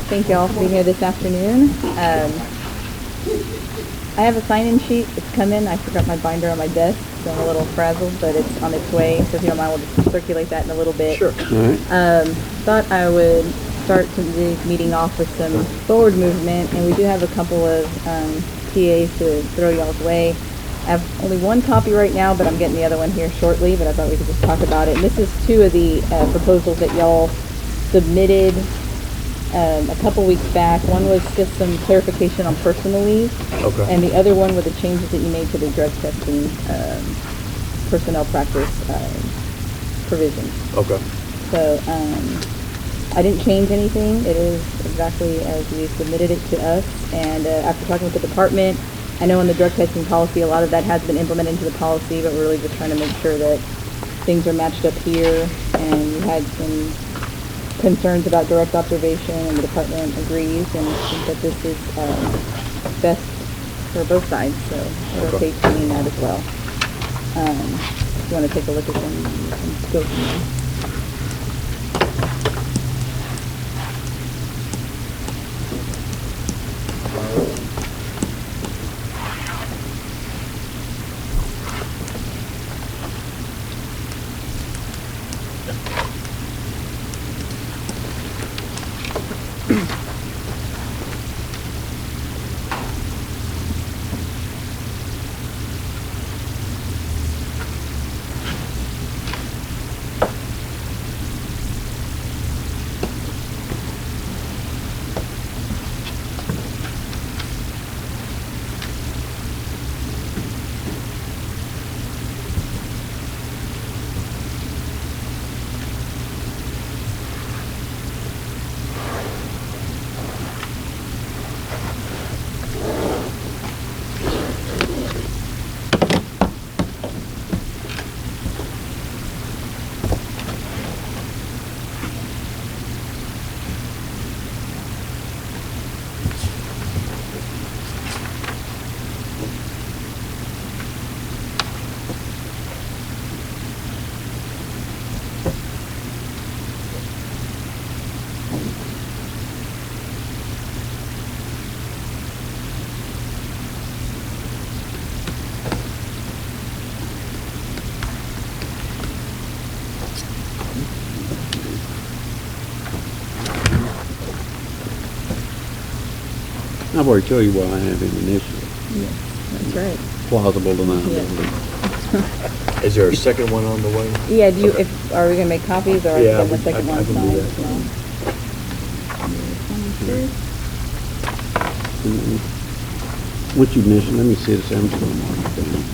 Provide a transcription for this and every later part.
Thank you all for being here this afternoon. I have a sign-in sheet. It's coming. I forgot my binder on my desk, so I'm a little frazzled, but it's on its way. So if you don't mind, we'll just circulate that in a little bit. Sure. All right. Thought I would start today's meeting off with some forward movement, and we do have a couple of PAs to throw y'all's way. I have only one copy right now, but I'm getting the other one here shortly, but I thought we could just talk about it. And this is two of the proposals that y'all submitted a couple weeks back. One was just some clarification on personal leave. Okay. And the other one were the changes that you made to the drug testing personnel practice provisions. Okay. So I didn't change anything. It is exactly as you submitted it to us. And after talking with the department, I know in the drug testing policy, a lot of that has been implemented into the policy, but we're really just trying to make sure that things are matched up here. And we had some concerns about direct observation, and the department agrees, and I think that this is best for both sides, so we're okay changing that as well. If you want to take a look at them and go from there. I've already told you why I have him initially. Yes, that's right. Plausible denial. Yeah. Is there a second one on the way? Yeah, do you, Okay. are we gonna make copies, or Yeah, have the second one I can do signed? that. No. What's your mission? Let me see this. I'm just going to mark it down.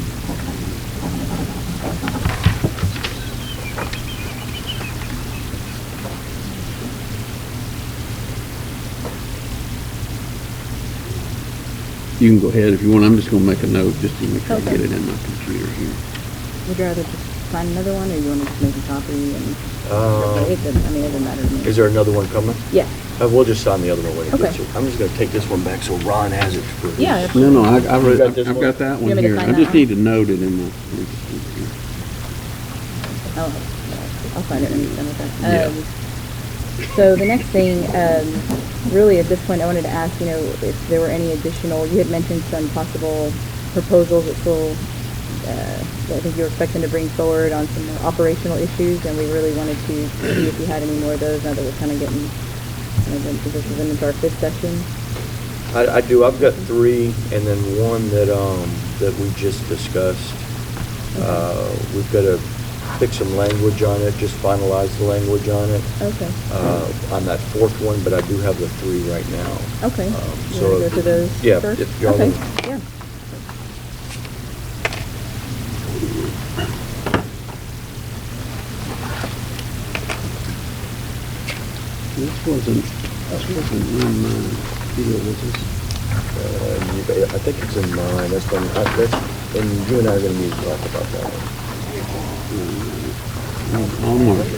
You can go ahead if you want. I'm just going to make a note just to make sure I Okay. get it in my computer here. Would you rather just sign another one, or you want to just make a copy and? It doesn't matter to me. Is there another one coming? Yeah. We'll just sign the other one when it Okay. gets here. I'm just gonna take this one back so Ron has it for his. Yeah. No, I've You got this got one? that You one want me to here. sign I that just one? need to note it in my. Oh, I'll find it when you're done with that. Yeah. So the next thing, really at this point, I wanted to ask, if there were any additional, you had mentioned some possible proposals that still, I think you were expecting to bring forward on some more operational issues, and we really wanted to see if you had any more of those now that we're kind of getting, this is into our fifth session. I do. I've got three, and then one that we just discussed. We've got to pick some language on it, just finalize the language on it. Okay. On that fourth one, but I do have the three right now. Okay. You So want to go to those yeah, first? if y'all Okay, want- yeah. This wasn't in my deal, was this? I think it's in mine. And you and I are going to need to talk about that one. I'll mark it.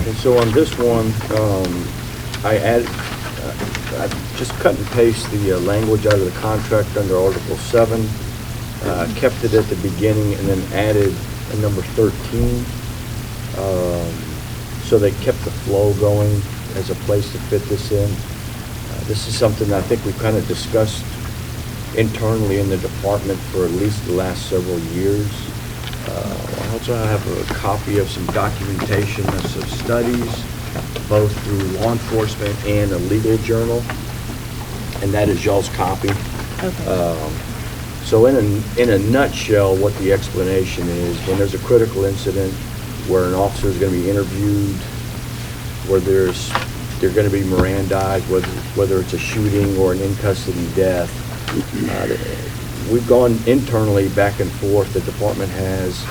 And so on this one, I added, I just cut and paste the language out of the contract under Article 7, kept it at the beginning, and then added a number 13. So they kept the flow going as a place to fit this in. This is something I think we've kind of discussed internally in the department for at least the last several years. I also have a copy of some documentation of some studies, both through law enforcement and a legal journal, and that is y'all's copy. Okay. So in a nutshell, what the explanation is, when there's a critical incident where an officer is going to be interviewed, where they're going to be Mirandized, whether it's a shooting or an in-custody death, we've gone internally back and forth, the department has,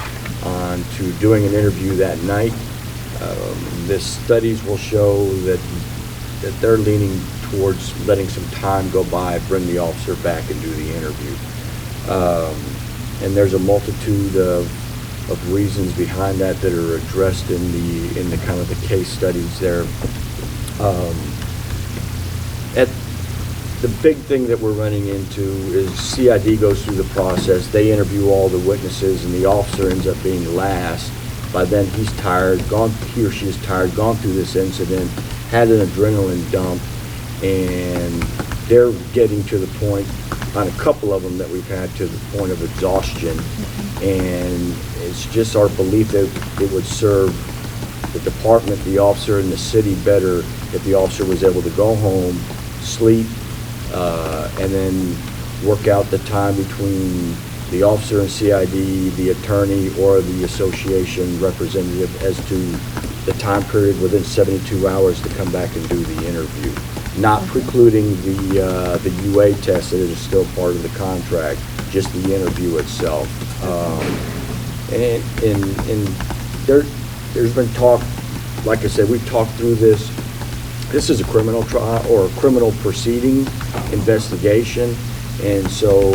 on to doing an interview that night. The studies will show that they're leaning towards letting some time go by, bring the officer back and do the interview. And there's a multitude of reasons behind that are addressed in the kind of the case studies there. The big thing that we're running into is CID goes through the process. They interview all the witnesses, and the officer ends up being last. By then, he's tired, he or she is tired, gone through this incident, had an adrenaline dump, and they're getting to the point, on a couple of them that we've had, to the point of exhaustion. And it's just our belief that it would serve the department, the officer, and the city better if the officer was able to go home, sleep, and then work out the time between the officer and CID, the attorney, or the association representative as to the time period within 72 hours to come back and do the interview. Not precluding the UA test that is still part of the contract, just the interview itself. And there's been talk, like I said, we've talked through this. This is a criminal trial or a criminal proceeding investigation, and so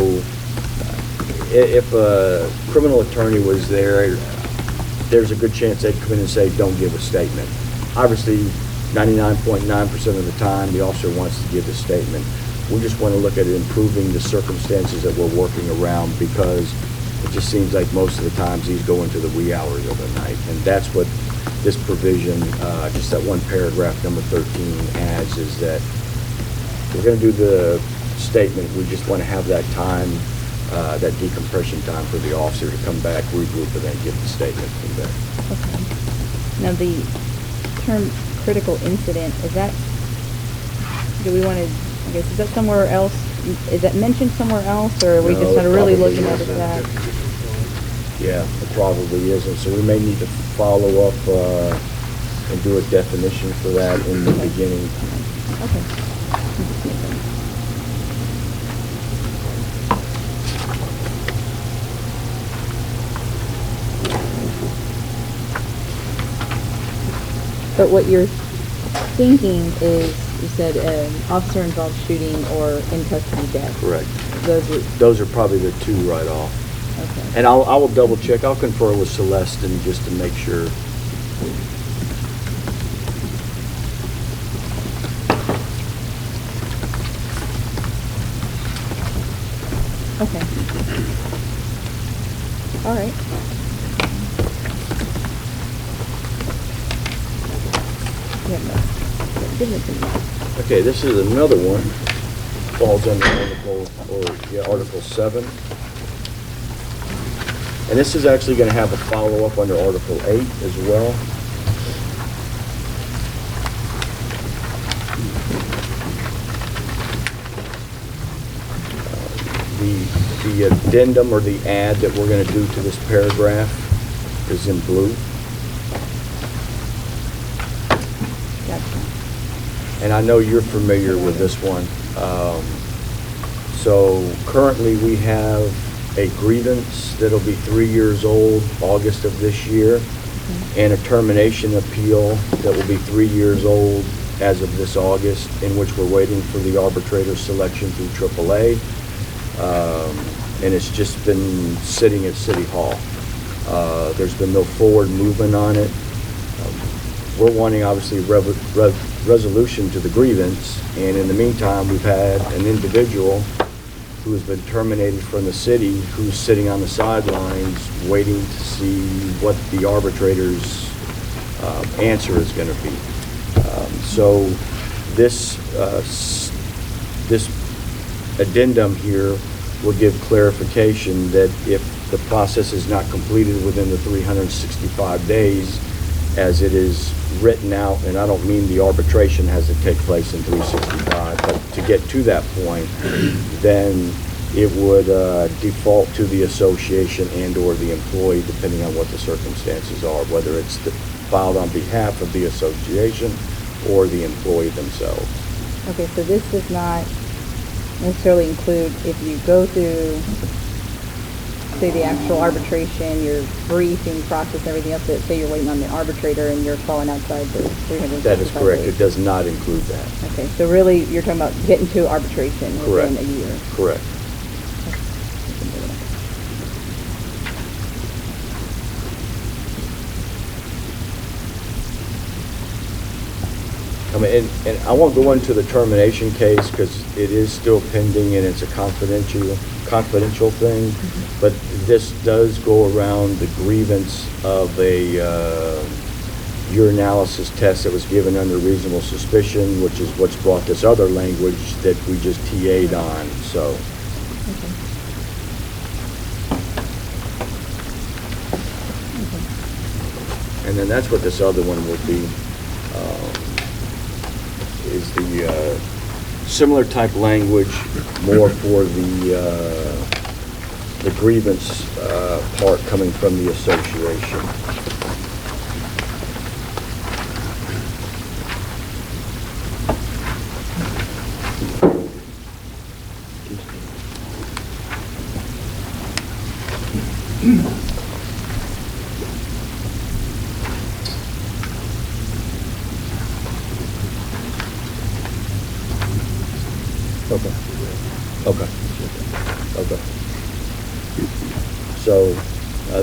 if a criminal attorney was there, there's a good chance they'd come in and say, don't give a statement. Obviously, 99.9% of the time, the officer wants to give a statement. We just want to look at improving the circumstances that we're working around, because it just seems like most of the times these go into the wee hours of the night, and that's what this provision, just that one paragraph, number 13, adds, is that we're going to do the statement. We just want to have that time, that decompression time for the officer to come back, regroup, and then give the statement from there. Okay. Now, the term critical incident, do we want to, I guess, is that somewhere else? Is that mentioned somewhere else, or are we just kind of really looking at that? Yeah, it probably isn't. So we may need to follow up and do a definition for that in the beginning. Okay. But what you're thinking is, you said officer involved shooting or in custody death. Correct. Those are probably the two right off. Okay. And I will double check. I'll confer with Celeste and just to make sure. Okay. All right. Okay, this is another one. Falls under Article 7. And this is actually going to have a follow-up under Article 8 as well. The addendum or the add that we're going to do to this paragraph is in blue. And I know you're familiar with this one. So currently we have a grievance that'll be 3 years old, August of this year, and a termination appeal that will be 3 years old as of this August, in which we're waiting for the arbitrator selection through AAA. And it's just been sitting at City Hall. There's been no forward movement on it. We're wanting, obviously, resolution to the grievance, and in the meantime, we've had an individual who has been terminated from the city, who's sitting on the sidelines waiting to see what the arbitrator's answer is going to be. So this addendum here will give clarification that if the process is not completed within the 365 days, as it is written out, and I don't mean the arbitration has to take place in 365, but to get to that point, then it would default to the association and/or the employee, depending on what the circumstances are, whether it's filed on behalf of the association or the employee themselves. Okay, so this does not necessarily include if you go through, say, the actual arbitration, your briefing process, and everything else, that say you're waiting on the arbitrator and you're falling outside the 365 That is correct. days. It does not include that. Okay, so really, you're talking about getting to arbitration within a year. Correct. I mean, and I won't go into the termination case because it is still pending and it's a confidential thing. But this does go around the grievance of a urinalysis test that was given under reasonable suspicion, which is what's brought this other language that we just TA'd on. So. And then that's what this other one will be. Is the similar type language, more for the grievance part coming from the association. Okay. So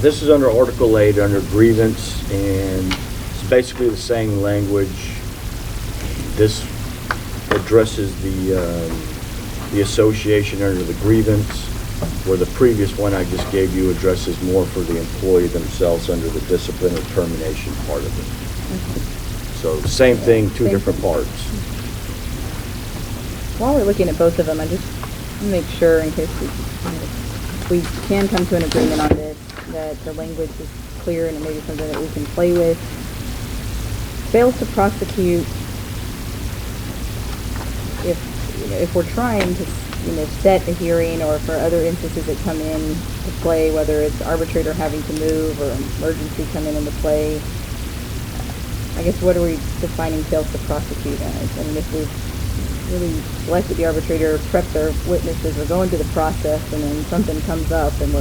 this is under Article 8, under grievance, and it's basically the same language. This addresses the association under the grievance, where the previous one I just gave you addresses more for the employee themselves under the discipline or termination part of it. So same thing, two different parts. While we're looking at both of them, I just want to make sure, in case we can come to an agreement on this, that the language is clear and it may be something that we can play with. Fails to prosecute, if we're trying to set a hearing, or for other instances that come in to play, whether it's arbitrator having to move or emergency coming into play, I guess what are we defining fails to prosecute as? I mean, if we've really selected the arbitrator, prepped their witnesses, we're going through the process, and then something comes up and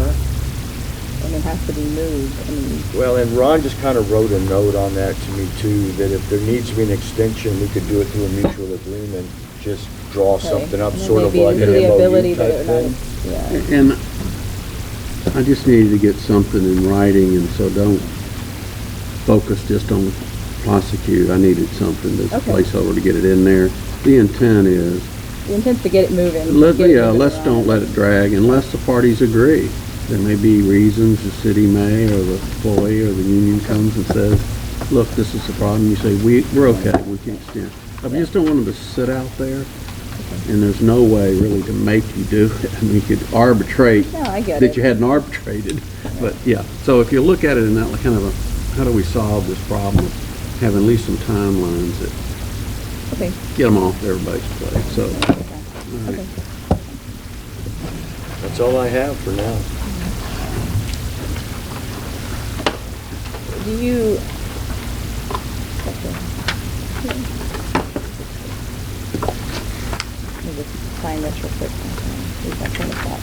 it has to be moved. I mean, well, and Ron just kind of wrote a note on that to me too, that if there needs to be an extension, we could do it through a mutual agreement, just draw something up, sort of like an MOU type thing. Yeah. And I just needed to get something in writing, and so don't focus just on prosecute. I needed something, this placeholder, to get it in there. The intent is... The intent's to get it moving. Let's don't let it drag unless the parties agree. There may be reasons the city may, or the employee or the union comes and says, look, this is the problem. You say, we're okay, we can extend. I just don't want them to sit out there, and there's no way really to make you do it. I mean, you could arbitrate that you hadn't arbitrated. But yeah, so if you look at it in that kind of a, how do we solve this problem of having at least some timelines that get them off everybody's plate. So, all right. That's all I have for now. Do you... Let me just sign this real quick. Leave that kind of thought.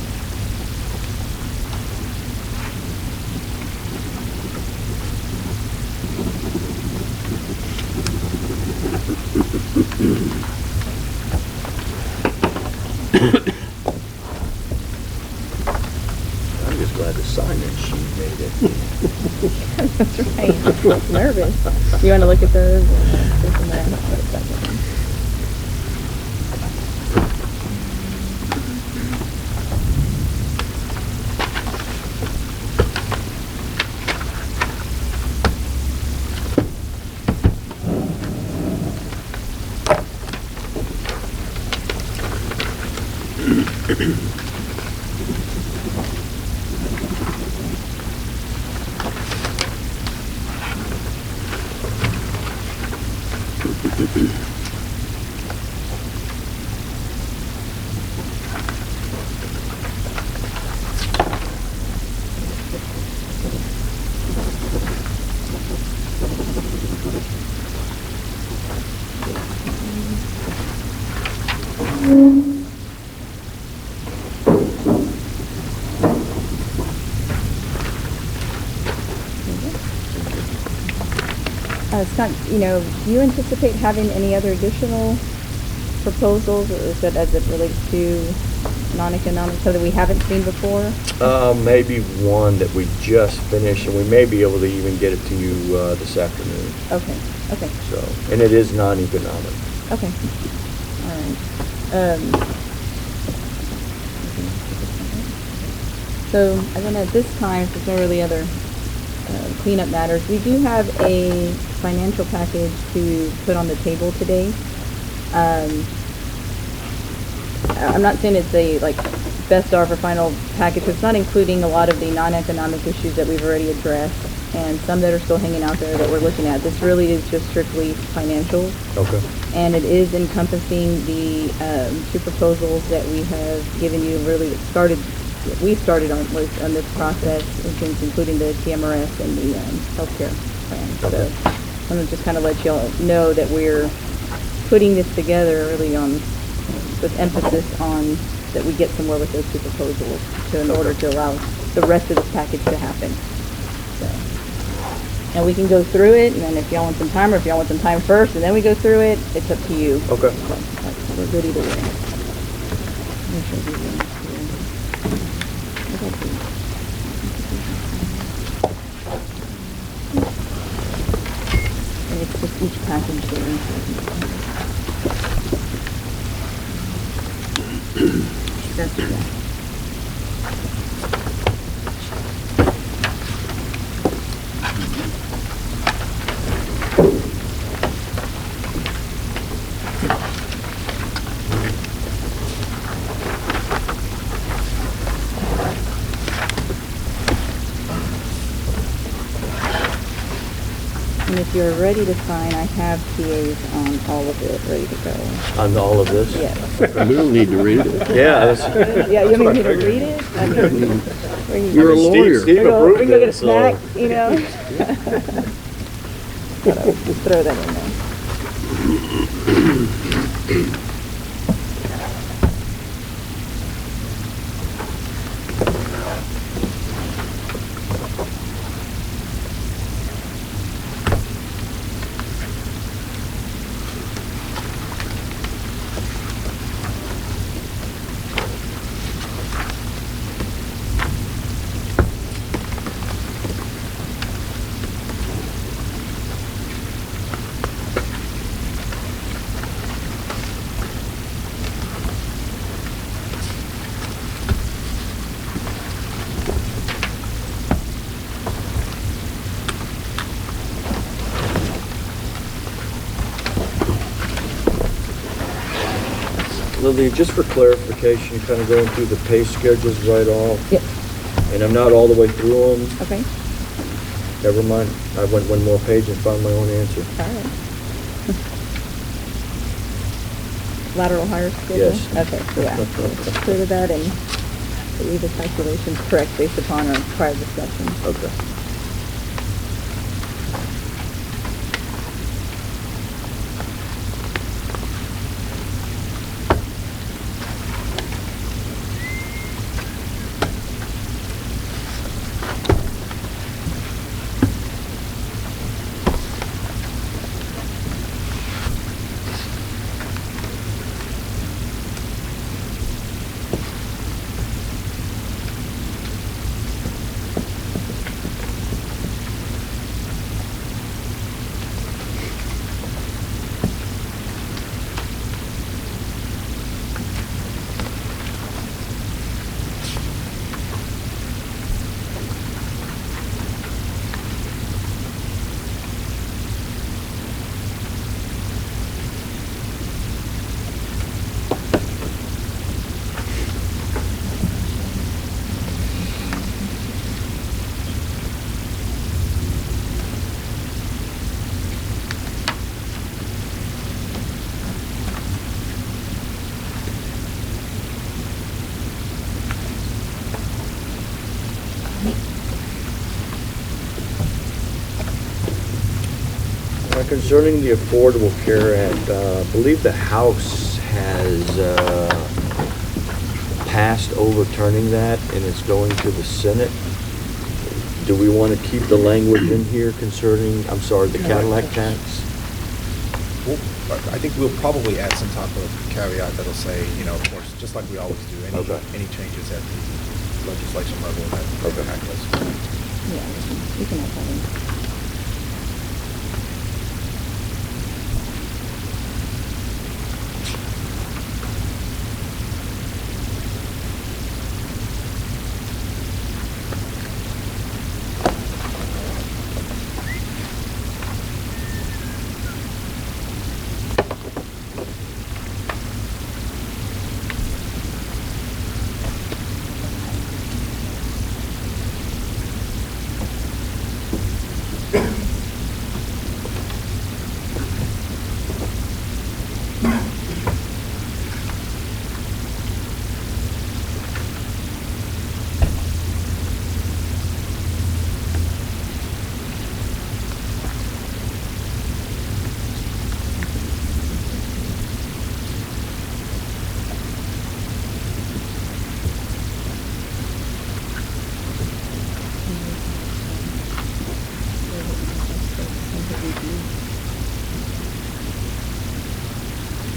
I'm just glad the sign-in sheet made it. That's right. I was nervous. You want to look at those? Scott, do you anticipate having any other additional proposals, or is that as it relates to non-economic, so that we haven't seen before? Maybe one that we just finished, and we may be able to even get it to you this afternoon. Okay, okay. So, and it is non-economic. Okay. All right. So, again, at this time, if there's no really other cleanup matters, we do have a financial package to put on the table today. I'm not saying it's a best offer final package. It's not including a lot of the non-economic issues that we've already addressed, and some that are still hanging out there that we're looking at. This really is just strictly financial. Okay. And it is encompassing the two proposals that we have given you. Really, we started on this process, including the TMRS and the healthcare plan. Okay. So I'm going to just kind of let y'all know that we're putting this together really with emphasis on that we get somewhere with those two proposals in order to allow the rest of this package to happen. So, and we can go through it, and then if y'all want some time, or if y'all want some time first, and then we go through it, it's up to you. Okay. So, we're good either way. And it's just each package there. That's that. And if you're ready to sign, I have TAs on all of it, ready to go. On all of this? Yes. We don't need to read it. Yeah. Yeah, you want me to read it? I mean, You're a lawyer. Steve we can approved go get a it, so. snack, Just throw that in there. Lily, just for clarification, kind of going through the pay schedules right off. Yep. And I'm not all the way through them. Okay. Never mind. I went one more page and found my own answer. All right. Lateral hire schedule? Yes. Okay, yeah. Let's clear that and leave the calculations correct based upon our prior discussion. Okay. concerning the Affordable Care Act, I believe the House has passed overturning that, and it's going to the Senate. Do we want to keep the language in here concerning, the Cadillac tax? Well, I think we'll probably add some type of caveat that'll say, of course, just like we always do, Okay. any changes at the legislation level that Okay. impact us. Yeah, we can add that in.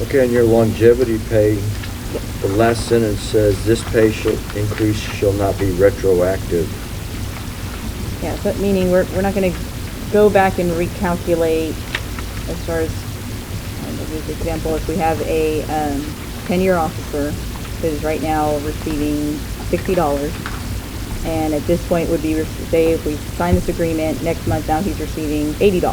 Okay, and your longevity pay, the last sentence says, this pay increase shall not be retroactive. Yeah, so meaning we're not gonna go back and recalculate as far as, I'll use the example, if we have a, 10-year officer that is right now receiving $60, and at this point would be, say, if we sign this agreement, next month now he's receiving $80,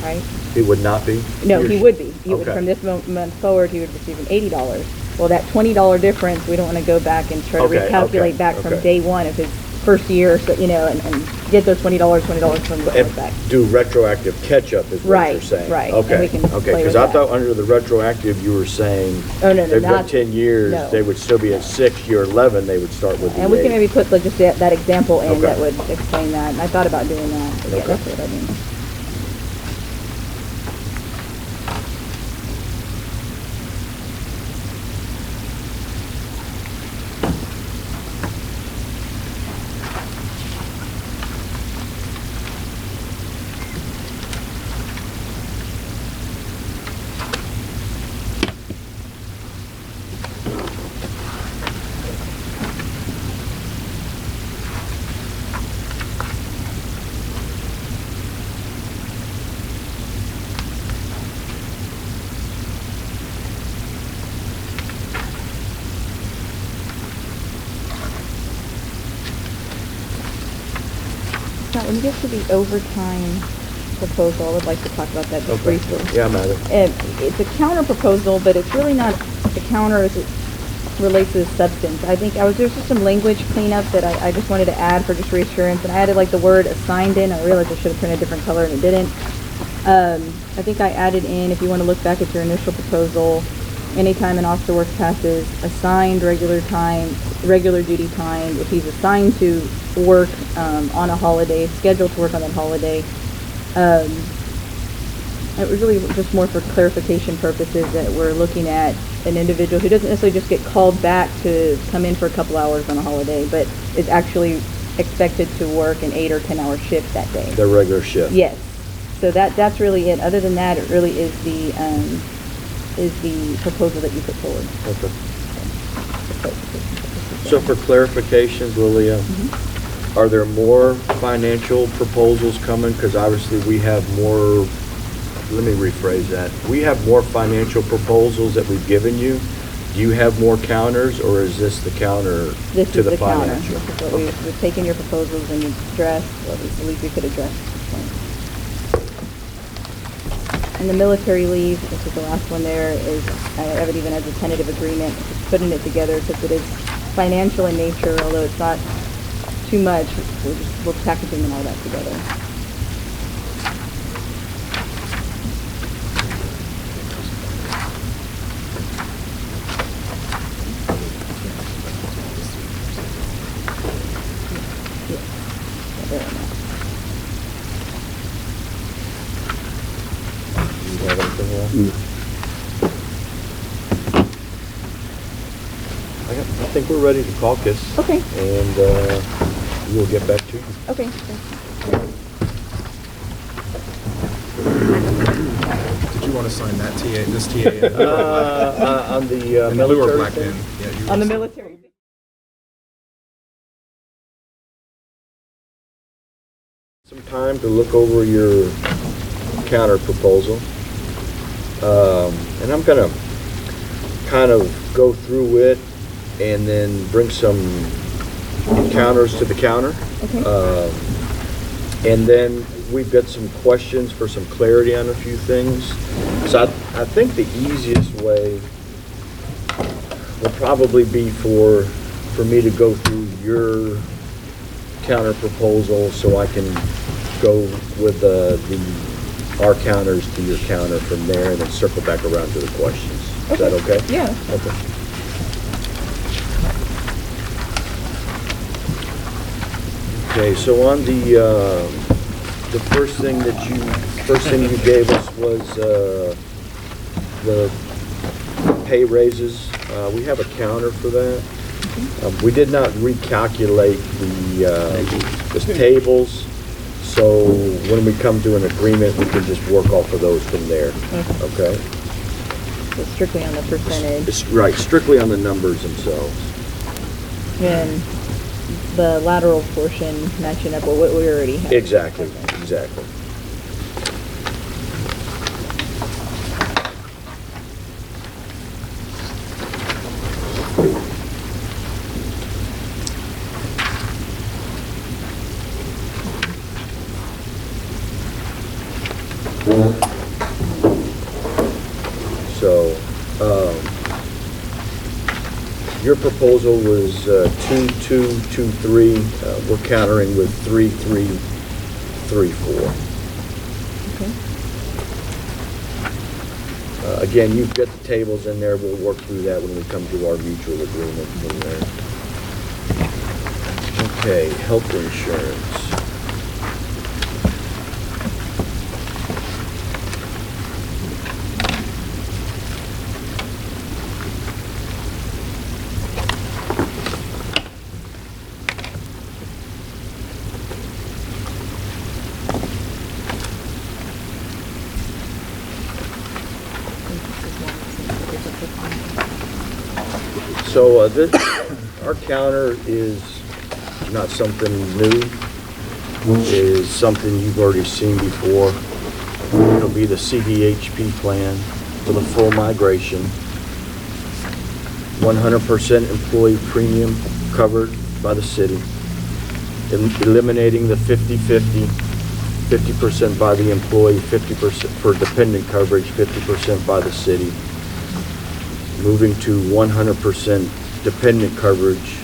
right? It would not be? No, he would be. He would, Okay. from this month forward, he would receive an $80. Well, that $20 difference, we don't want to go back and try to Okay, recalculate okay, back from okay. day one of his first year, so, and get those $20, $20 back. Do retroactive catch-up is what Right, you're saying? right, and Okay, we can okay, play because with I that. thought under the retroactive, you were saying Oh, no, they've got not- 10 years, no. they would still be at 6, year 11, they would start with the And we can 8. maybe put just that example in Okay. that would explain that. And I thought about doing that, but yeah, Okay. that's what I mean. Now, when you get to the overtime proposal, I would like to talk about that just Okay. briefly. Yeah, I'm at it. It's a counter proposal, but it's really not a counter as it relates to the substance. I think there's just some language cleanup that I just wanted to add for just reassurance, and I added like the word assigned in. I realized I should have printed a different color and it didn't. I think I added in, if you want to look back at your initial proposal, anytime an officer works past his assigned regular duty time, if he's assigned to work on a holiday, scheduled to work on that holiday. It was really just more for clarification purposes that we're looking at an individual who doesn't necessarily just get called back to come in for a couple hours on a holiday, but is actually expected to work an 8 or 10-hour shift that day. The regular shift. Yes. So that's really it. Other than that, it really is the proposal that you put forward. Okay. So for clarifications, Lilia, Mm-hmm. are there more financial proposals coming? Because obviously we have more, let me rephrase that. We have more financial proposals that we've given you. Do you have more counters, or is this the counter This to is the the counter. financial? This is what we've taken your proposals and addressed, well, at least we could address at this point. And the military leave, this is the last one there, is, I have it even as a tentative agreement, just putting it together because it is financial in nature, although it's not too much, we're packaging and all that together. Yeah, there we go. think we're ready to caucus. Okay. And we'll get back to you. Okay. Did you want to sign that TA, this TA? On the In blue or military black thing? pen? Yeah, you On the want to sign- military. Some time to look over your counter proposal. And I'm gonna kind of go through it and then bring some counters to the counter. Okay. And then we've got some questions for some clarity on a few things. So I think the easiest way would probably be for me to go through your counter proposal so I can go with our counters to your counter from there and then circle back around to the questions. Is that okay? Yeah. Okay. Okay, so on the first thing you gave us was the pay raises. We have a counter for that. We did not recalculate the tables, so when we come to an agreement, we can just work off of those from there. Okay? So strictly on the percentage. It's right, strictly on the numbers themselves. And the lateral portion matching up with what we already have. Exactly, Okay. exactly. So, your proposal was 2223. We're countering with 3334. Okay. Again, you've got the tables in there. We'll work through that when we come to our mutual agreement from there. Okay, health insurance. So our counter is not something new. It is something you've already seen before. It'll be the CDHP plan for the full migration. 100% employee premium covered by the city. Eliminating the 50-50, 50% by the employee, 50% for dependent coverage, 50% by the city. Moving to 100% dependent coverage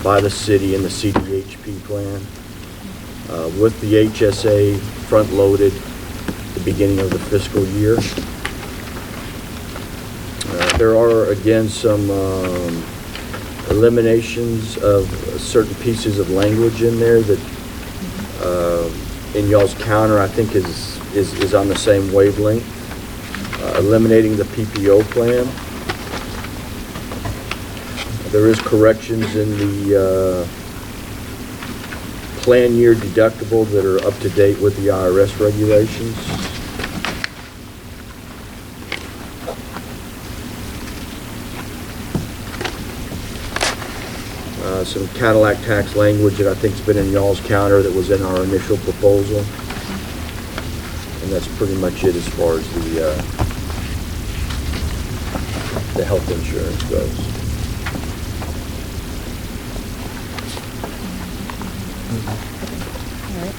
by the city in the CDHP plan, with the HSA front-loaded at the beginning of the fiscal year. There are, again, some eliminations of certain pieces of language in there that in y'all's counter, I think is on the same wavelength. Eliminating the PPO plan. There is corrections in the plan year deductible that are up to date with the IRS regulations. Some Cadillac tax language that I think's been in y'all's counter that was in our initial proposal. And that's pretty much it as far as the health insurance goes. All right.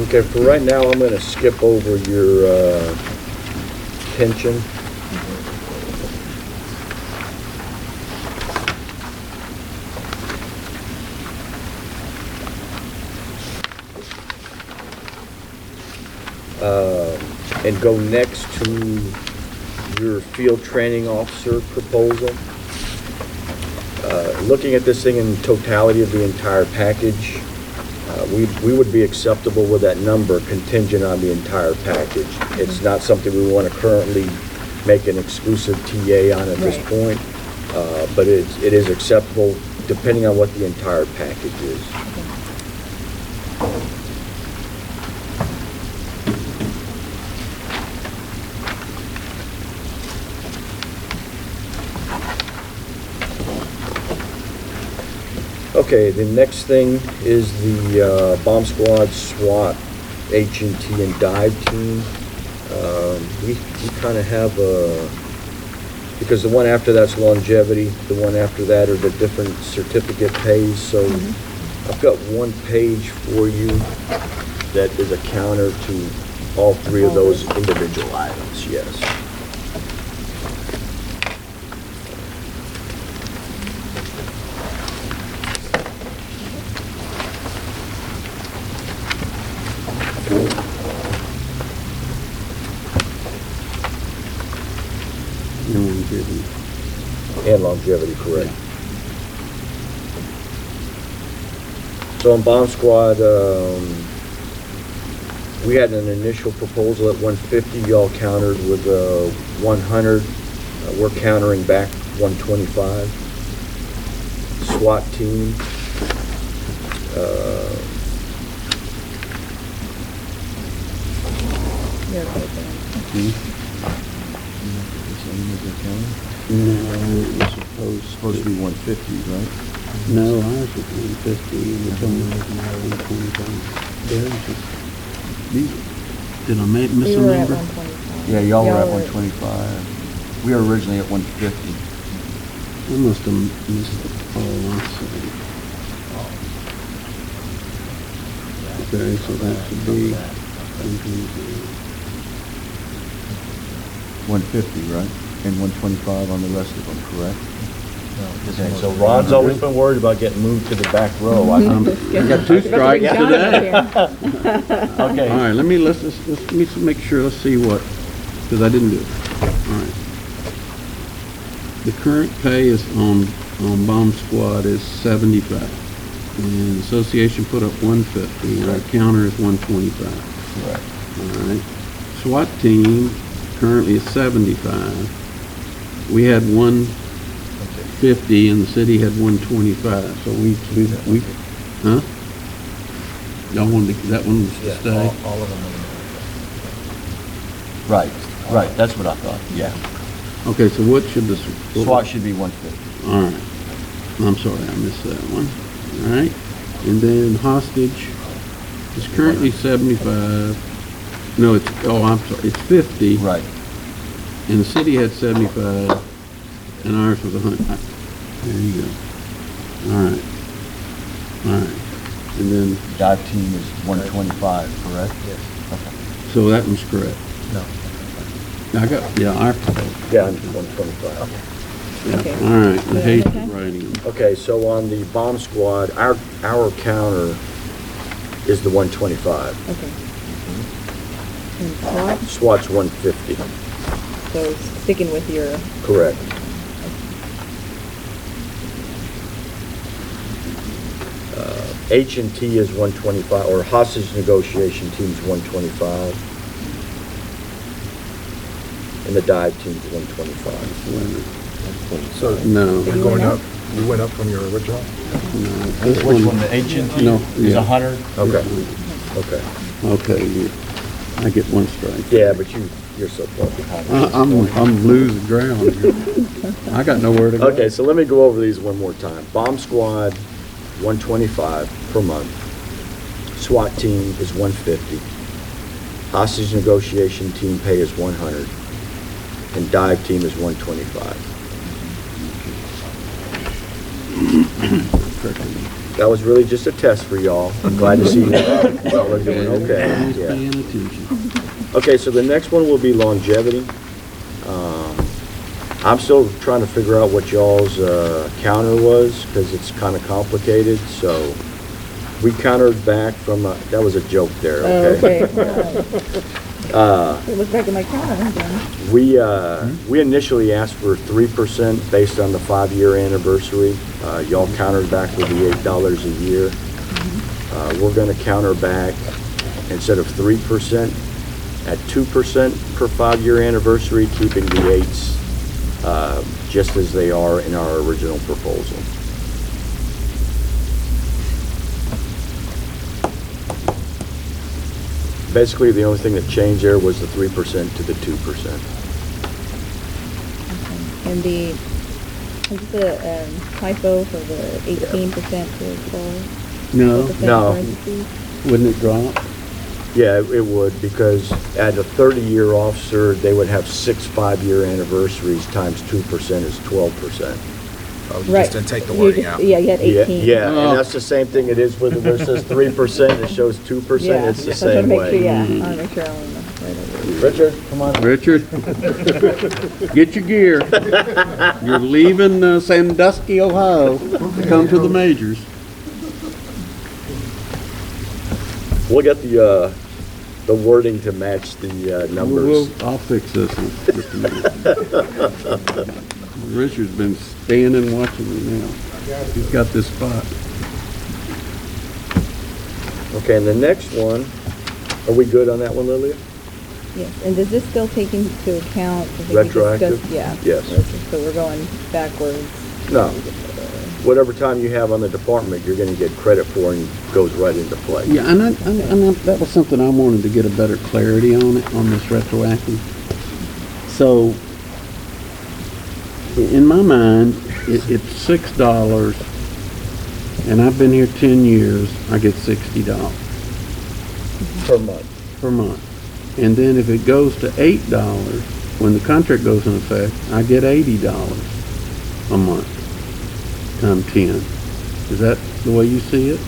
Okay, for right now, I'm going to skip over your pension. And go next to your field training officer proposal. Looking at this thing in totality of the entire package, we would be acceptable with that number contingent on the entire package. It's not something we want to currently make an exclusive TA on at this Right. point, but it is acceptable depending on what the entire package is. Okay, the next thing is the bomb squad, SWAT, H&T, and dive team. We kind of have because the one after that's longevity, the one after that are the different certificate pays. So I've got one page for you that is a counter to all three of those individual items, yes. And longevity, correct. So on bomb squad, we had an initial proposal at 150. Y'all countered with 100. We're countering back 125. SWAT team. You're okay with that. No, it was Supposed to be 150, right? no, ours was 150, and it's only 125. Did I miss We a were at number? 125. Yeah, y'all were at Y'all 125. We were originally at 150. I must have missed the call, I see. Okay, so that should be 150, right? And 125 on the rest of them, correct? Okay, so Ron's always been worried about getting moved to the back row. I got two strikes today. Okay. All right, let me make sure, let's see what, because I didn't do it. All right. The current pay is on bomb squad is 75. And association put up 150, and our counter is 125. Correct. All right. SWAT team currently is 75. We had 150 and the city had 125, so we, huh? Y'all wanted to, that one was to stay? All of them. Right, that's what I thought, yeah. Okay, so what should this? SWAT should be 150. All right. I'm sorry, I missed that one. All right. And then hostage is currently 75. No, I'm sorry, it's 50. Right. And the city had 75, and ours was 100. There you go. All right. All right. And then, Dive team is 125, correct? Yes. Okay. so that one's correct. No. I got, yeah, our, Yeah, 125. yeah, Okay. all right. The Yeah, hasty okay. writing. Okay, so on the bomb squad, our counter is the 125. Okay. And SWAT, SWAT's 150, so sticking with your, correct. H&T is 125, or hostage negotiation team's 125. And the dive team's 125. So No. we're going up, we went up from your original? This Which one, the H&T? No, Is yeah. 100? Okay, okay. Okay, I get one strike. Yeah, but you're so far behind. I'm losing ground here. I got nowhere to go. Okay, so let me go over these one more time. Bomb squad, 125 per month. SWAT team is 150. Hostage negotiation team pay is 100. And dive team is 125. That was really just a test for y'all. I'm glad to see you. Y'all are doing okay. Everybody's Yeah. paying attention. Okay, so the next one will be longevity. I'm still trying to figure out what y'all's counter was, because it's kind of complicated, so we countered back from, that was a joke there, oh, okay? okay. Look back at my counter, then. We initially asked for 3% based on the 5-year anniversary. Y'all countered back with the $8 a year. We're gonna counter back, instead of 3%, at 2% per 5-year anniversary, keeping the 8s just as they are in our original proposal. Basically, the only thing that changed there was the 3% to the 2%. And is this a typo for the 18% to 12%? No, No. parentheses? wouldn't it drop? Yeah, it would, because at a 30-year officer, they would have 6 5-year anniversaries times 2% is 12%. Oh, you Right. just didn't take the You wording just- out. Yeah, you had 18. Yeah, Oh. and that's the same thing it is with, where it says 3%, it shows 2%, it's the So I same just wanna make sure, way. yeah, I want to make sure I want to. Richard, come on. Richard, get your gear. You're leaving Sandusky, Ohio to come to the majors. We'll get the wording to match the numbers. I'll fix this in just a minute. Richard's been standing watching me now. He's got this spot. Okay, and the next one, are we good on that one, Lilia? Yes, and does this still take into account? I think we Retroactive? discussed- Yeah. Yes. So we're going backwards. No. Whatever time you have on the department, you're gonna get credit for and goes right into play. Yeah, that was something I wanted to get a better clarity on it, on this retroactive. So, in my mind, it's $6, and I've been here 10 years, I get $60 Per month. per month. And then if it goes to $8, when the contract goes in effect, I get $80 a month, times 10. Is that the way you see it?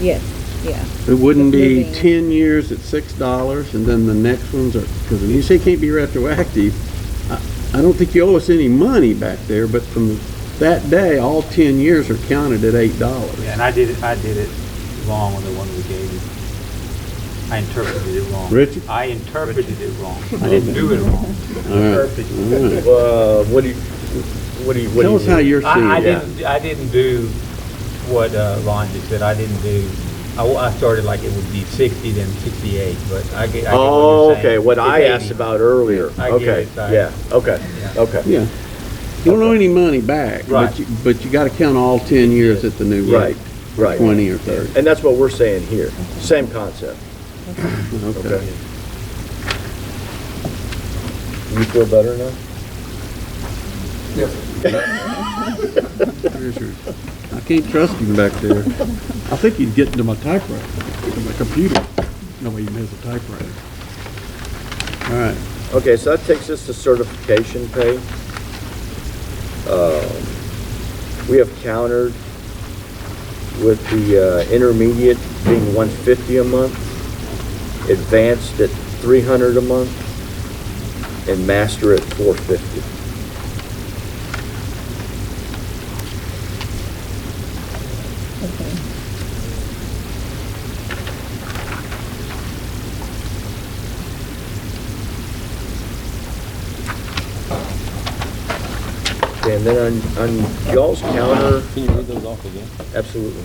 Yes, yeah. It wouldn't It's be moving. 10 years at $6, and then the next ones are, because when you say it can't be retroactive, I don't think you owe us any money back there, but from that day, all 10 years are counted at $8. Yeah, and I did it wrong on the one we gave you. I interpreted it wrong. Richard? I interpreted it wrong. I didn't do it wrong. All right, Interpreted it. all right. What do you Tell us how mean? you're seeing I it. I didn't do what Ron just said. I didn't do, I started like it would be 60, then 68, but I get what Oh, you're saying. okay, what It's I 80. asked about earlier. I get Okay, it, sorry. yeah, okay, Yeah. okay. Yeah. You don't owe any money back, Right. but you gotta count all 10 years at the new Right, rate. right. 20 or 30. And that's what we're saying here, same concept, Okay. okay? You feel better now? Richard, I can't trust him back there. I think he's getting to my typewriter, my computer. No way he has a typewriter. All right. Okay, so that takes us to certification pay. We have countered with the intermediate being $150 a month, advanced at $300 a month, and master at $450. Okay. Okay, and then on y'all's counter, Can you read those off again? absolutely.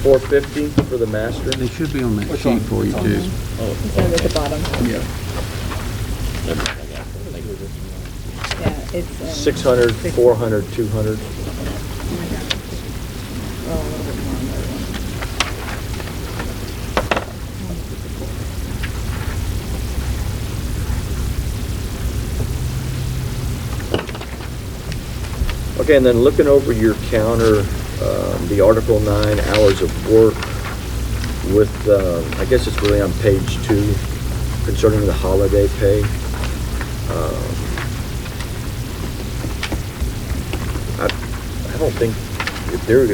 $450 for the master. They should be on that sheet for you too. It's down at the bottom. Yeah. Yeah, it's. 600, 400, 200. Oh, a little bit more on the other one. Okay, and then looking over your counter, the Article 9 hours of work with, I guess it's really on page 2 concerning the holiday pay. I don't think if there,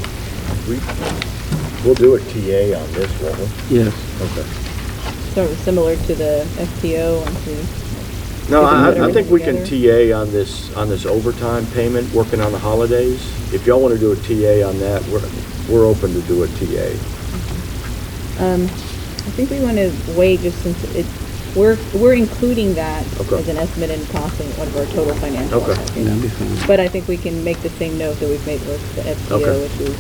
we'll do a TA on this, won't we? Yes. Okay. Sort of similar to the FTO and to. No, We can put I think we can everything TA on this overtime payment, working on the holidays. If y'all want to do a TA on that, we're open to do a TA. I think we want to wait just since we're including that Okay. as an estimate in costing one of our total financial. Okay. assessments. That'd be fine. But I think we can make the same note that we've made with the FTO, Okay. which is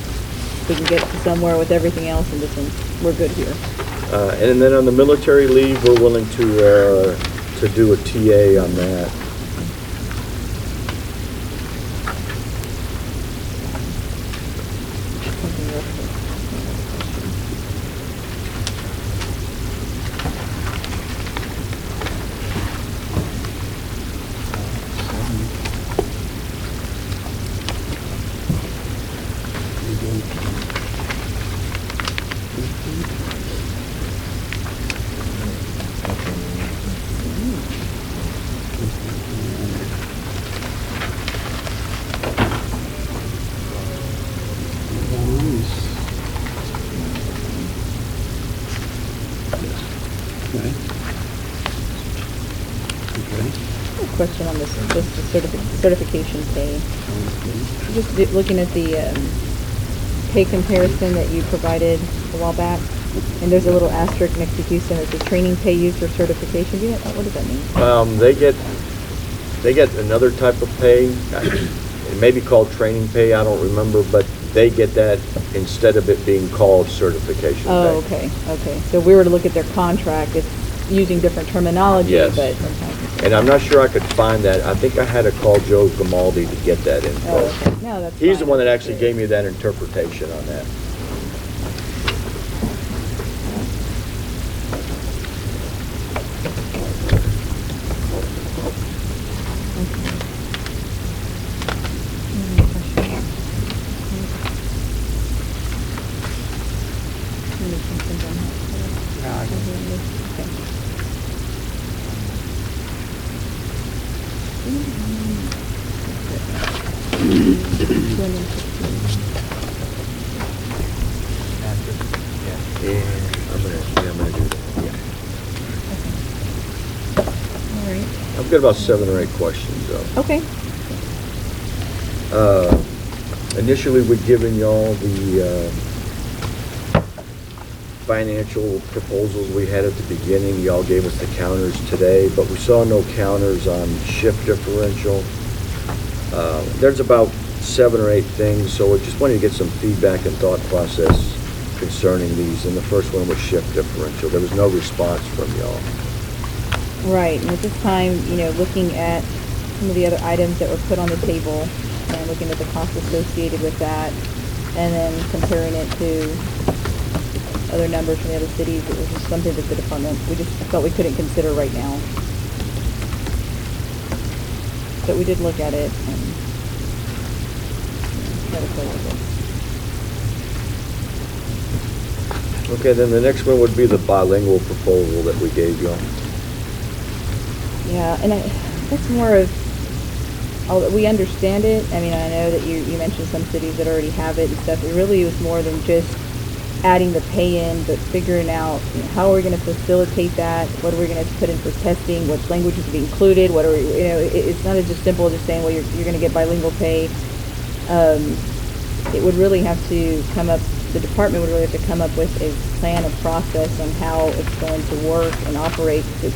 we can get to somewhere with everything else, and this one, we're good here. And then on the military leave, we're willing to do a TA on that. Something real quick. Okay. Okay. Question on this, just the certification pay. Just looking at the pay comparison that you provided a while back, and there's a little asterisk next to Houston, it's a training pay used for certification. What does that mean? They get another type of pay. It may be called training pay, I don't remember, but they get that instead of it being called certification pay. Oh, okay. So if we were to look at their contract, it's using different terminology, Yes. but sometimes. And I'm not sure I could find that. I think I had to call Joe Gamaldi to get that info. Oh, okay. No, that's He's the fine. one that actually gave me that interpretation on that. After, Yeah, I'm gonna do that. All right. I've got about 7 or 8 questions though. Okay. Initially, we'd given y'all the financial proposals we had at the beginning. Y'all gave us the counters today, but we saw no counters on shift differential. There's about 7 or 8 things, so I just wanted to get some feedback and thought process concerning these. And the first one was shift differential. There was no response from y'all. Right, and at this time, looking at some of the other items that were put on the table, and looking at the costs associated with that, and then comparing it to other numbers from the other cities, it was just something that the department, we just felt we couldn't consider right now. But we did look at it and try to play with it. Okay, then the next one would be the bilingual proposal that we gave y'all. Yeah, and that's more of, although we understand it. I mean, I know that you mentioned some cities that already have it and stuff. It really was more than just adding the pay-in, but figuring out how are we going to facilitate that? What are we going to put in for testing? Which languages to be included? What are we, it's not as just simple as just saying, well, you're going to get bilingual pay. It would really have to come up, the department would really have to come up with a plan, a process on how it's going to work and operate. It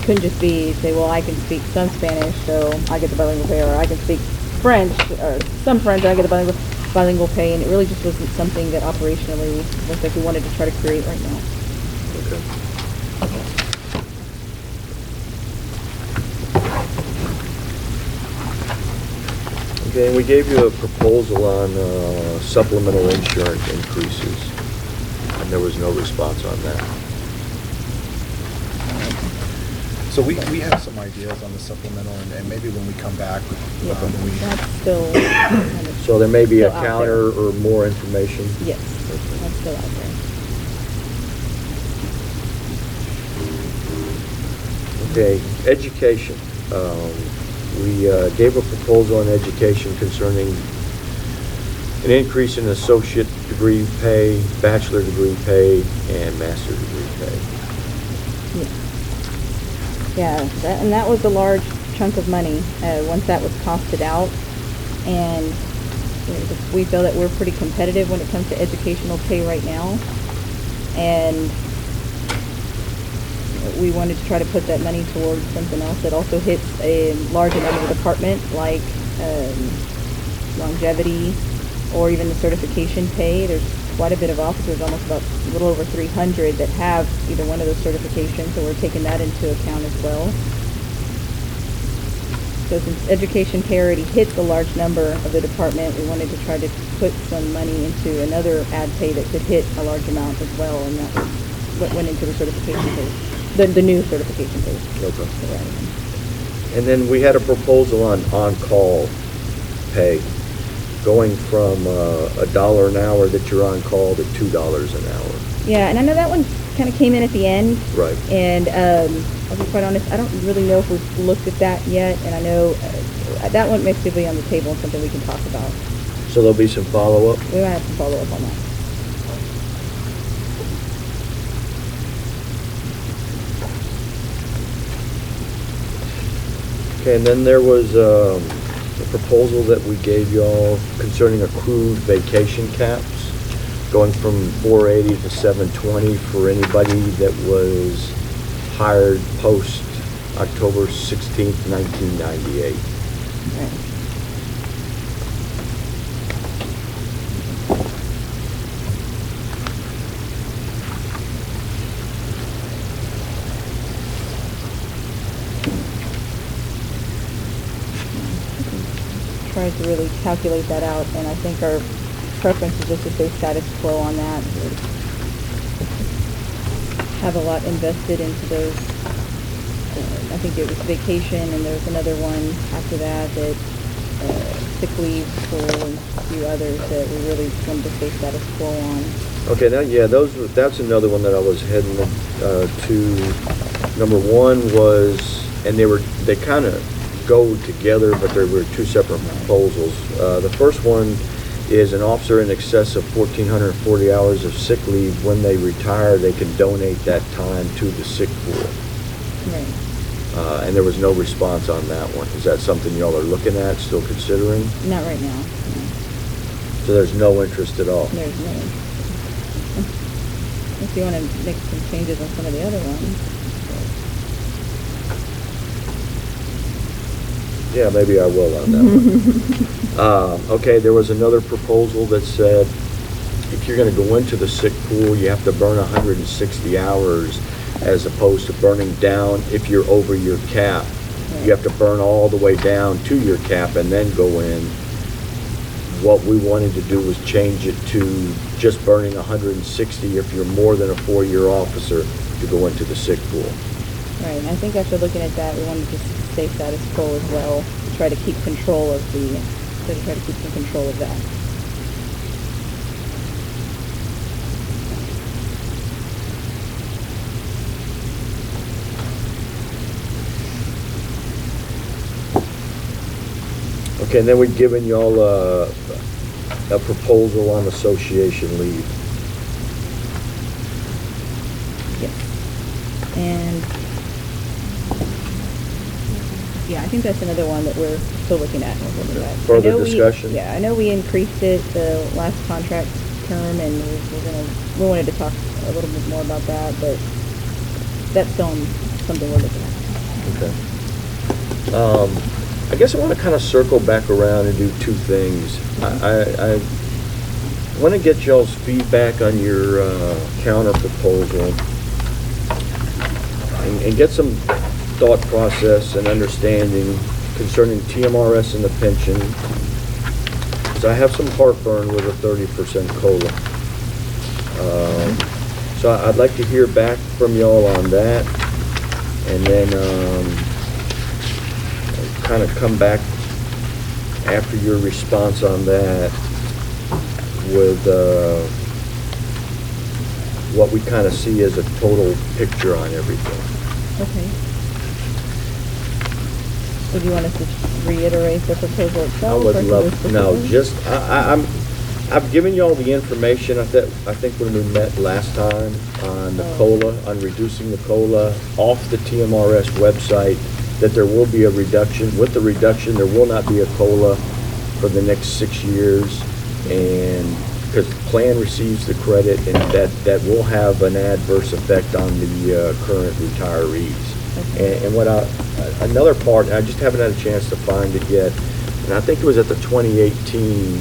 couldn't just be, say, well, I can speak some Spanish, so I get the bilingual pay, or I can speak French, or some French, I get the bilingual pay, and it really just wasn't something that operationally looks like we wanted to try to create right now. Okay. Okay, and we gave you a proposal on supplemental insurance increases, and there was no response on that. So we have some ideas on the supplemental, and maybe when we come back, Yeah, when we, that's still kind of, So there may be a Still out counter or more information? yes, that's still out there. Okay, education. We gave a proposal on education concerning an increase in associate degree pay, bachelor degree pay, and master degree pay. Yeah, that was a large chunk of money, once that was costed out. And we feel that we're pretty competitive when it comes to educational pay right now. And we wanted to try to put that money towards something else that also hits a large another department, like longevity, or even the certification pay. There's quite a bit of officers, almost about a little over 300, that have either one of those certifications, so we're taking that into account as well. So since education pay already hits a large number of the department, we wanted to try to put some money into another ad pay that could hit a large amount as well, and that was what went into the certification pay, the new certification pay. Okay. And then we had a proposal on on-call pay, going from $1 an hour that you're on call to $2 an hour. Yeah, and I know that one kind of came in at the end. Right. And I'll be quite honest, I don't really know if we've looked at that yet, and I know that one may still be on the table and something we can talk about. So there'll be some follow-up? We might have to follow up on that. Okay, and then there was a proposal that we gave y'all concerning accrued vacation caps, going from 480 to 720 for anybody that was hired post October 16th, 1998. Right. Tried to really calculate that out, and I think our preference is just to stay status quo on that. We have a lot invested into those. I think it was vacation, and there was another one after that, sick leave, school, and a few others that we really wanted to stay status quo on. Okay, now, yeah, that's another one that I was heading to. Number one was, and they kind of go together, but there were two separate proposals. The first one is an officer in excess of 1,440 hours of sick leave. When they retire, they can donate that time to the sick pool. Right. And there was no response on that one. Is that something y'all are looking at, still considering? Not right now. No. So there's no interest at all? There's no. If you want to make some changes on some of the other ones. Yeah, maybe I will on that one. Okay, there was another proposal that said if you're going to go into the sick pool, you have to burn 160 hours as opposed to burning down if you're over your cap. Right. You have to burn all the way down to your cap and then go in. What we wanted to do was change it to just burning 160 if you're more than a 4-year officer to go into the sick pool. Right, and I think after looking at that, we wanted to stay status quo as well, to try to keep control of some control of that. Okay, and then we've given y'all a proposal on association leave. Yes. And yeah, I think that's another one that we're still looking at. Further discussion? Yeah, I know we increased it the last contract term, and we wanted to talk a little bit more about that, but that's still something we're looking at. Okay. I guess I want to kind of circle back around and do two things. I want to get y'all's feedback on your counter proposal and get some thought process and understanding concerning TMRS and the pension. So I have some heartburn with a 30% COLA. So I'd like to hear back from y'all on that, and then kind of come back after your response on that with what we kind of see as a total picture on everything. Okay. Would you want us to reiterate the proposal itself? I would or love, no, just, I've given y'all the information, I think when we met last time on the COLA, on reducing the COLA off the TMRS website, that there will be a reduction. With the reduction, there will not be a COLA for the next 6 years, and because the plan receives the credit, and that will have an adverse effect on the current retirees. Okay. And what another part, I just haven't had a chance to find it yet, and I think it was at the 2018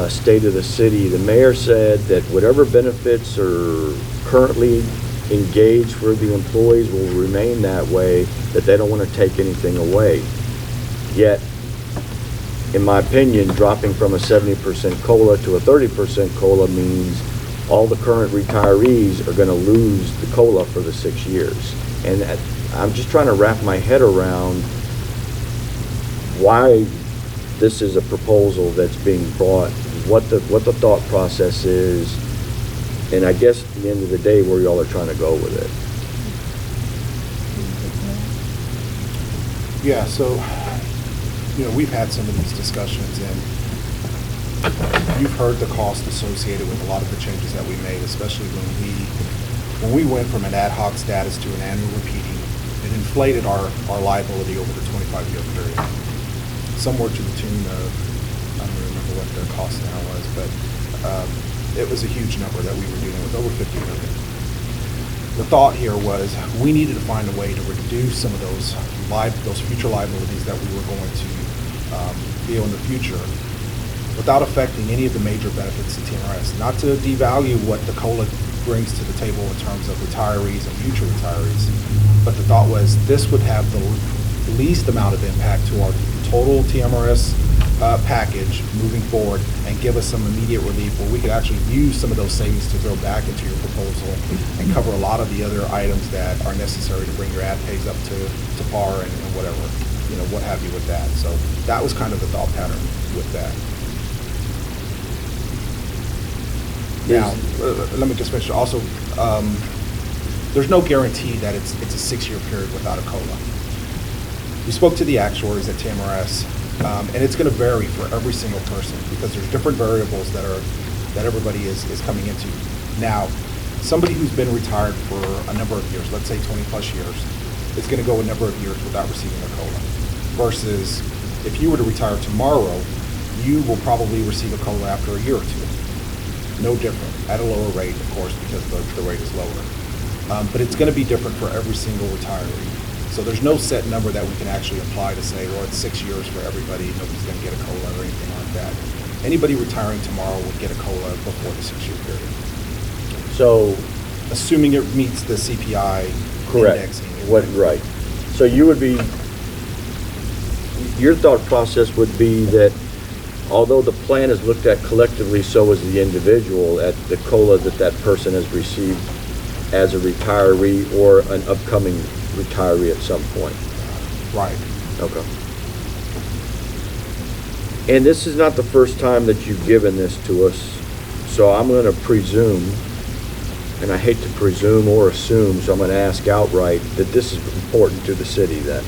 state of the city, the mayor said that whatever benefits are currently engaged for the employees will remain that way, that they don't want to take anything away. Yet, in my opinion, dropping from a 70% COLA to a 30% COLA means all the current retirees are going to lose the COLA for the 6 years. And I'm just trying to wrap my head around why this is a proposal that's being brought, what the thought process is, and I guess at the end of the day, where y'all are trying to go with it. Yeah, so, we've had some of these discussions, and you've heard the cost associated with a lot of the changes that we made, especially when we went from an ad hoc status to an annual repeating. It inflated our liability over the 25-year period, somewhere to the tune of, I don't remember what the cost now was, but it was a huge number that we were dealing with, over $50 million. The thought here was we needed to find a way to reduce some of those future liabilities that we were going to feel in the future without affecting any of the major benefits to TMRS. Not to devalue what the COLA brings to the table in terms of retirees and future retirees, but the thought was this would have the least amount of impact to our total TMRS package moving forward and give us some immediate relief where we could actually use some of those savings to go back into your proposal and cover a lot of the other items that are necessary to bring your ad pays up to par and whatever, what have you with that. So that was kind of the thought pattern with that. Now, let me just finish. Also, there's no guarantee that it's a 6-year period without a COLA. We spoke to the actuaries at TMRS, and it's going to vary for every single person because there's different variables that everybody is coming into. Now, somebody who's been retired for a number of years, let's say 20 plus years, is going to go a number of years without receiving a COLA. Versus if you were to retire tomorrow, you will probably receive a COLA after a year or two. No different, at a lower rate, of course, because the rate is lower. But it's going to be different for every single retiree. So there's no set number that we can actually apply to say, well, it's 6 years for everybody, nobody's going to get a COLA or anything like that. Anybody retiring tomorrow would get a COLA before the 6-year period. So, assuming it meets the CPI correct. indexing. Right. So your thought process would be that although the plan is looked at collectively, so is the individual at the COLA that person has received as a retiree or an upcoming retiree at some point. Right. Okay. And this is not the first time that you've given this to us, so I'm going to presume, and I hate to presume or assume, so I'm going to ask outright that this is important to the city then,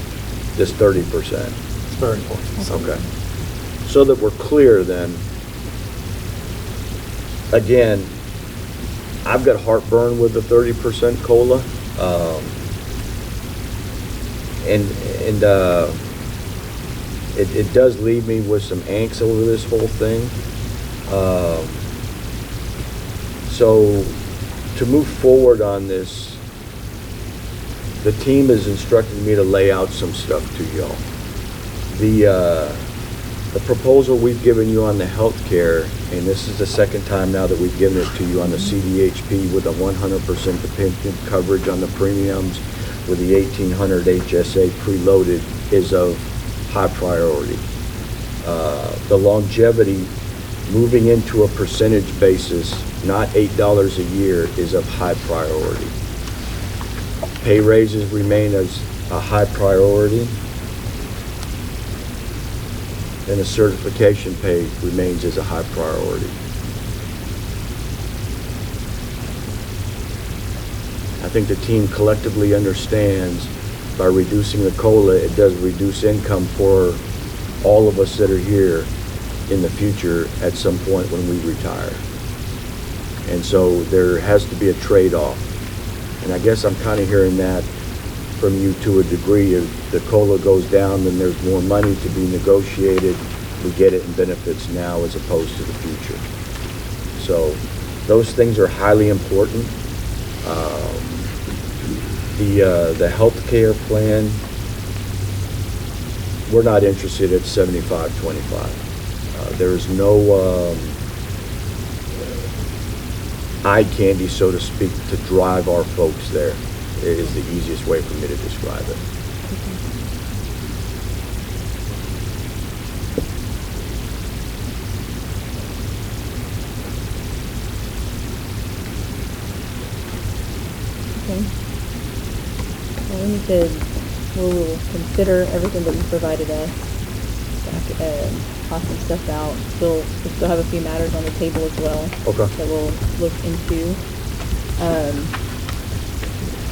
this 30%. It's very important. Okay. So that we're clear then, again, I've got heartburn with the 30% COLA. It does leave me with some angst over this whole thing. So to move forward on this, the team has instructed me to lay out some stuff to y'all. The proposal we've given you on the healthcare, and this is the second time now that we've given it to you on the CDHP with a 100% dependent coverage on the premiums with the 1800 HSA preloaded, is of high priority. The longevity, moving into a percentage basis, not $8 a year, is of high priority. Pay raises remain as a high priority, and the certification pay remains as a high priority. I think the team collectively understands by reducing the COLA, it does reduce income for all of us that are here in the future at some point when we retire. And so there has to be a trade-off. And I guess I'm kind of hearing that from you to a degree. If the COLA goes down, then there's more money to be negotiated. We get it in benefits now as opposed to the future. So those things are highly important. The health care plan, we're not interested at 75-25. There's no eye candy, so to speak, to drive our folks there. It is the easiest way for me to describe it. Okay. Well, we'll consider everything that you provided us, toss some stuff out. We'll still have a few matters on the table as well. Okay. That we'll look into.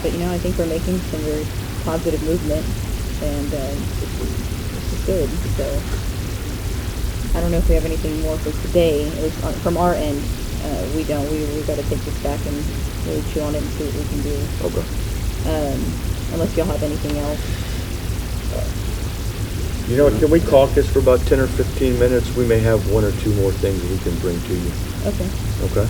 But I think we're making some very positive movement, and this is good. So I don't know if we have anything more for today. At least from our end, we don't. We've got to take this back and really chew on it and see what we can do. Okay. Unless y'all have anything else. You know what, can we caucus for about 10 or 15 minutes? We may have one or two more things we can bring to you. Okay. Okay?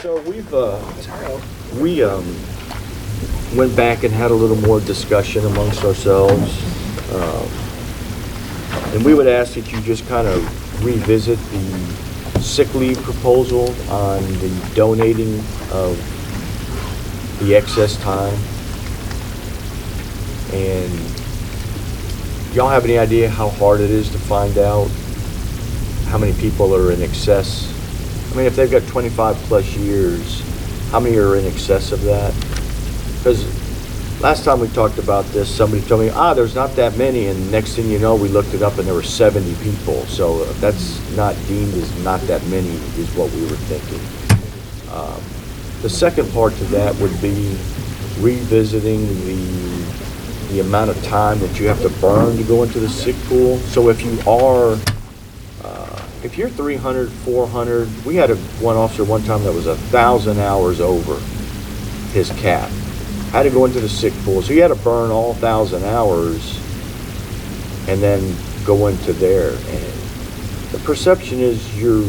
So we went back and had a little more discussion amongst ourselves. And we would ask that you just kind of revisit the sick leave proposal on the donating of the excess time. And y'all have any idea how hard it is to find out how many people are in excess? I mean, if they've got 25 plus years, how many are in excess of that? Because last time we talked about this, somebody told me, there's not that many, and next thing you know, we looked it up and there were 70 people. So that's not deemed as not that many is what we were thinking. The second part to that would be revisiting the amount of time that you have to burn to go into the sick pool. So if you are if you're 300, 400, we had one officer one time that was 1,000 hours over his cap. Had to go into the sick pool, so he had to burn all 1,000 hours and then go into there. And the perception is you're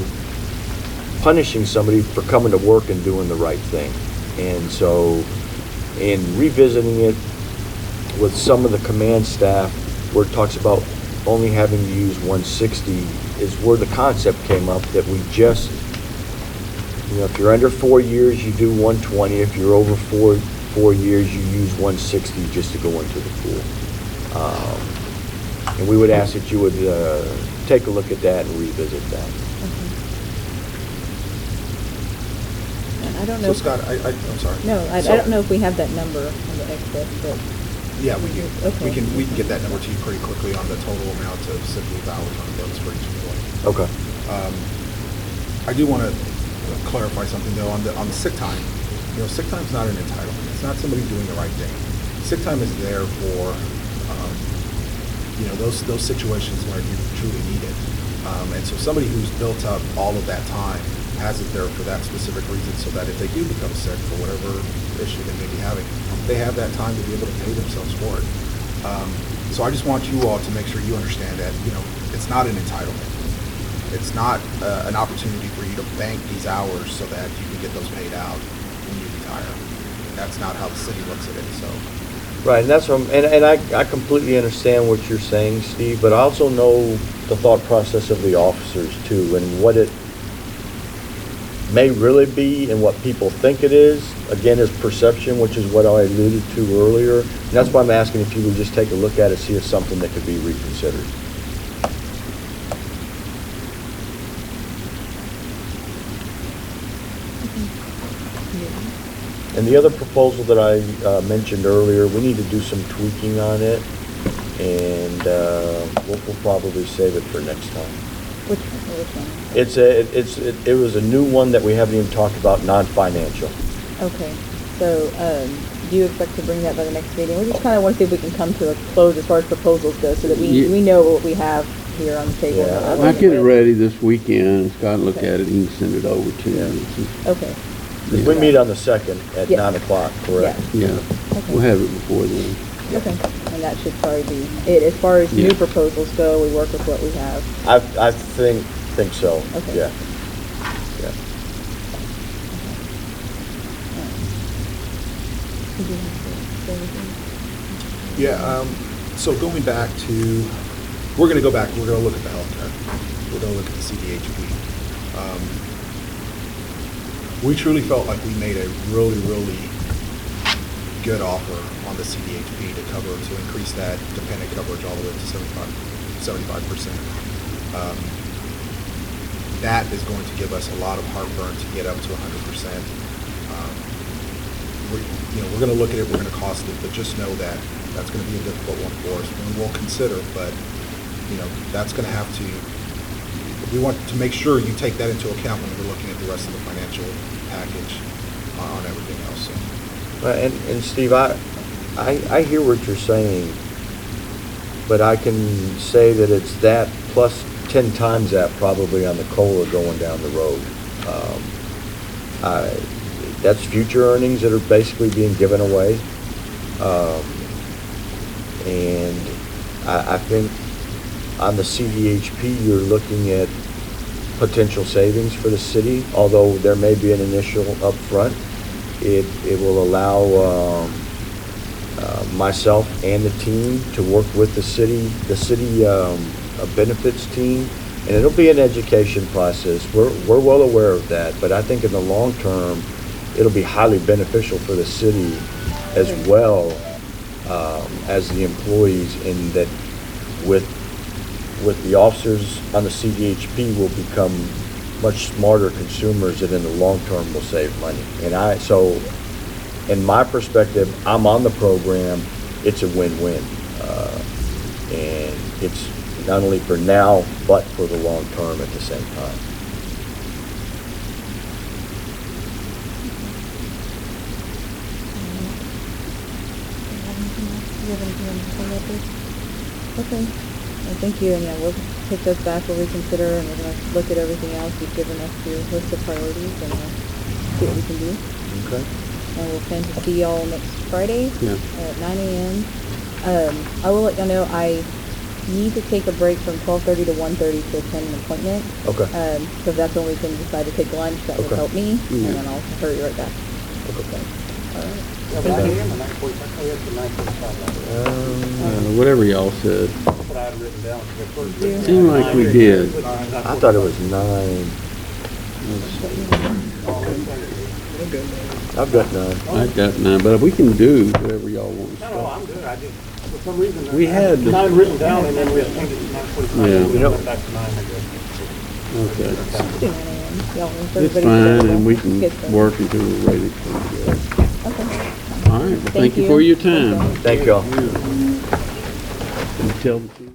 punishing somebody for coming to work and doing the right thing. And so in revisiting it with some of the command staff, where it talks about only having to use 160, is where the concept came up that we just, if you're under 4 years, you do 120. If you're over four years, you use 160 just to go into the pool. And we would ask that you would take a look at that and revisit that. I don't know. So Scott, I'm sorry. No, I don't know if we have that number on the excess, but. Yeah, we do. Okay. We can get that number to you pretty quickly on the total amount of sick leave hours on those for each employee. Okay. I do want to clarify something though on the sick time. Sick time is not an entitlement. It's not somebody doing the right thing. Sick time is there for those situations where you truly need it. And so somebody who's built up all of that time has it there for that specific reason, so that if they do become sick for whatever issue they may be having, they have that time to be able to pay themselves for it. So I just want you all to make sure you understand that, it's not an entitlement. It's not an opportunity for you to bank these hours so that you can get those paid out when you retire. That's not how the city looks at it, so. Right, and that's what I completely understand what you're saying, Steve, but I also know the thought process of the officers too, and what it may really be and what people think it is, again, is perception, which is what I alluded to earlier. And that's why I'm asking if you would just take a look at it, see if something that could be reconsidered. And the other proposal that I mentioned earlier, we need to do some tweaking on it, and we'll probably save it for next time. Which one? It was a new one that we haven't even talked about, non-financial. Okay, so do you expect to bring that by the next meeting? We just kind of want to see if we can come to a close as far as proposals go, so that we know what we have here on the table. Yeah, I'll get it ready this weekend. Scott will look at it, he can send it over to you. Okay. We meet on the 2nd at Yes. 9 o'clock, correct? Yeah, Okay. we'll have it before then. Okay, and that should probably be it. As far as new Yeah. proposals go, we work with what we have. I think so, Okay. yeah. Yeah. Did you have to say anything? Yeah, so going back to, we're gonna go back, we're gonna look at the healthcare. We're gonna look at the CDHP. We truly felt like we made a really, really good offer on the CDHP to increase that dependent coverage all the way to 75%. That is going to give us a lot of heartburn to get up to 100%. We're going to look at it, we're going to cost it, but just know that that's going to be a difficult one for us. And we'll consider, but, that's going to have to, we want to make sure you take that into account when we're looking at the rest of the financial package on everything else. So. And Steve, I hear what you're saying, but I can say that it's that plus 10 times that probably on the COLA going down the road. That's future earnings that are basically being given away. And I think on the CDHP, you're looking at potential savings for the city, although there may be an initial upfront. It will allow myself and the team to work with the city benefits team, and it'll be an education process. We're well aware of that, but I think in the long term, it'll be highly beneficial for the city as well as the employees, in that with the officers on the CDHP will become much smarter consumers that in the long term will save money. And so in my perspective, I'm on the program, it's a win-win. And it's not only for now, but for the long term at the same time. Okay. Well, thank you, and we'll take those back, we'll reconsider, and we're gonna look at everything else you've given us, your list of priorities, and see what we can do. Okay. And we'll plan to see y'all next Friday Yeah. at 9 a.m. I will let y'all know I need to take a break from 12:30 to 1:30 to attend an appointment. Okay. So that's when we can decide to take lunch, that would Okay. help me, Yeah. and then I'll hurry right back. Okay. All right. Yeah, but I am, and I had the 9:45. Whatever y'all said. That's what I had written down. Yeah. Seemed like we did. I thought it was 9. I've got 9. I got none, but we can do whatever y'all want. No, I'm good. I just, for some reason. We had the- 9 written down, and then we had changed it to 9:45. Yeah. We You know- went back to 9, I guess. Okay. Let's do 9 a.m. Y'all, if It's everybody's fine, available. and we can Good, so. work until we're ready to go. Okay. All right, well, thank you for your time. Thank y'all. You tell the chief.